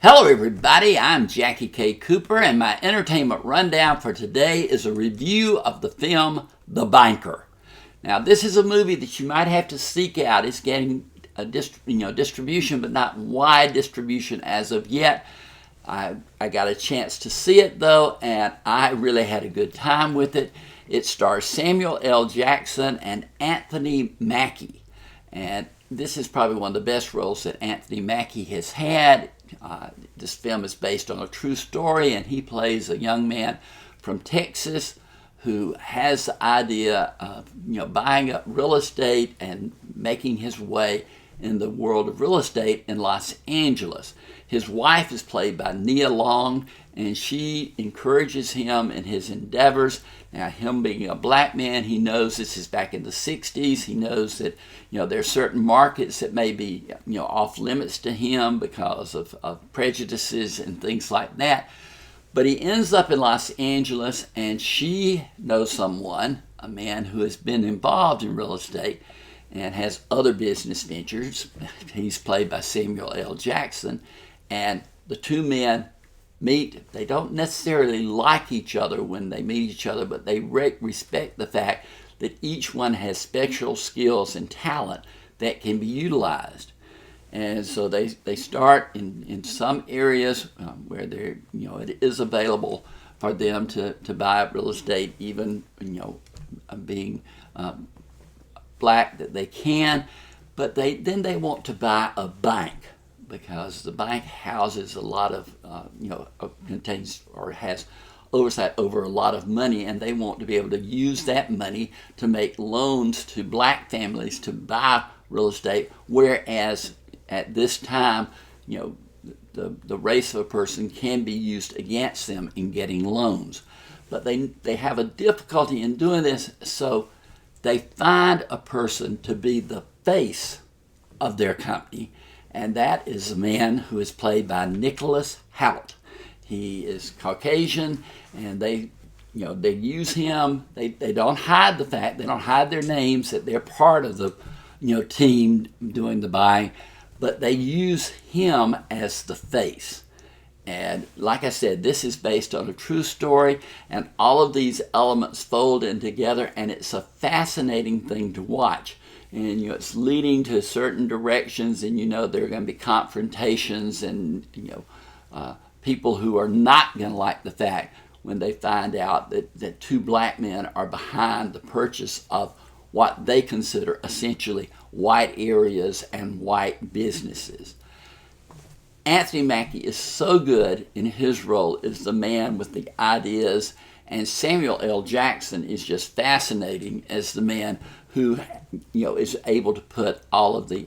Hello everybody, I'm JackieKCooper, and my entertainment rundown for today is a review of the film The Banker. Now this is a movie that you might have to seek out. It's getting a distribution, but not wide distribution as of yet. I got a chance to see it though, and I really had a good time with it. It stars Samuel L. Jackson and Anthony Mackie, and this is probably one of the best roles that Anthony Mackie has had. This film is based on a true story, and he plays a young man from Texas who has the idea of buying up real estate and making his way in the world of real estate in Los Angeles. His wife is played by Niceole, and she encourages him in his endeavors. Now, him being a black man, he knows this is back in the 60s. He knows that there are certain markets that may be off limits to him because of prejudices and things like that. But he ends up in Los Angeles, and she knows someone, a man who has been involved in real estate and has other business ventures. He's played by Samuel L. Jackson, and the two men meet. They don't necessarily like each other when they meet each other, but they respect the fact that each one has special skills and talent that can be utilized. And so they start in some areas where it is available for them to buy real estate, even being black, that they can. But then they want to buy a bank, because the bank houses a lot of contains or has oversight over a lot of money, and they want to be able to use that money to make loans to black families to buy real estate, whereas at this time, the race of a person can be used against them in getting loans. But they have a difficulty in doing this, so they find a person to be the face of their company, and that is a man who is played by Hoult. He is Caucasian, and they use him. They don't hide the fact, they don't hide their names, that they're part of the team doing the buying, but they use him as the face. And like I said, this is based on a true story, and all of these elements fold in together, and it's a fascinating thing to watch. And it's leading to certain directions, and there are going to be confrontations, and people who are not going to like the fact when they find out that two black men are behind the purchase of what they consider essentially white areas and white businesses. Anthony Mackie is so good in his role as the man with the ideas, and Samuel L. Jackson is just fascinating as the man who is able to put all of the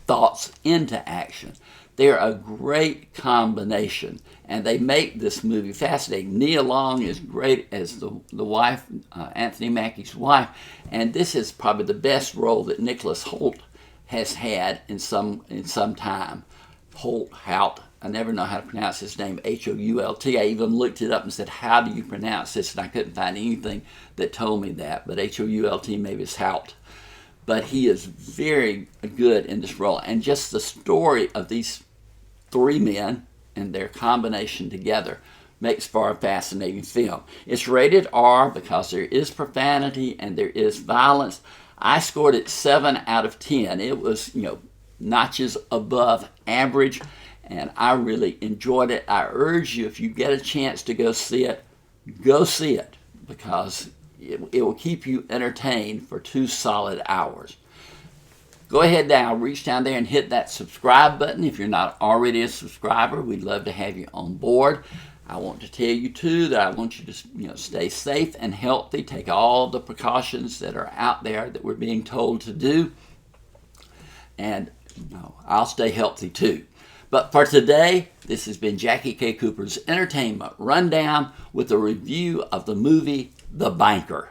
thoughts into action. They're a great combination, and they make this movie fascinating. Niceole is great as the wife, Anthony Mackie's wife, and this is probably the best role that Hoult has had in some time. Hoult. I never know how to pronounce his name, Hoult. I even looked it up and said, how do you pronounce this? And I couldn't find anything that told me that, but Hoult, maybe it's Hoult. But he is very good in this role, and just the story of these three men and their combination together makes for a fascinating film. It's rated R because there is profanity and there is violence. I scored it 7 out of 10. It was, notches above average, and I really enjoyed it. I urge you, if you get a chance to go see it, because it will keep you entertained for 2 solid hours. Go ahead now, reach down there and hit that subscribe button if you're not already a subscriber. We'd love to have you on board. I want to tell you too that I want you to stay safe and healthy. Take all the precautions that are out there that we're being told to do, and I'll stay healthy too. But for today, this has been JackieKCooper's Entertainment Rundown with a review of the movie The Banker.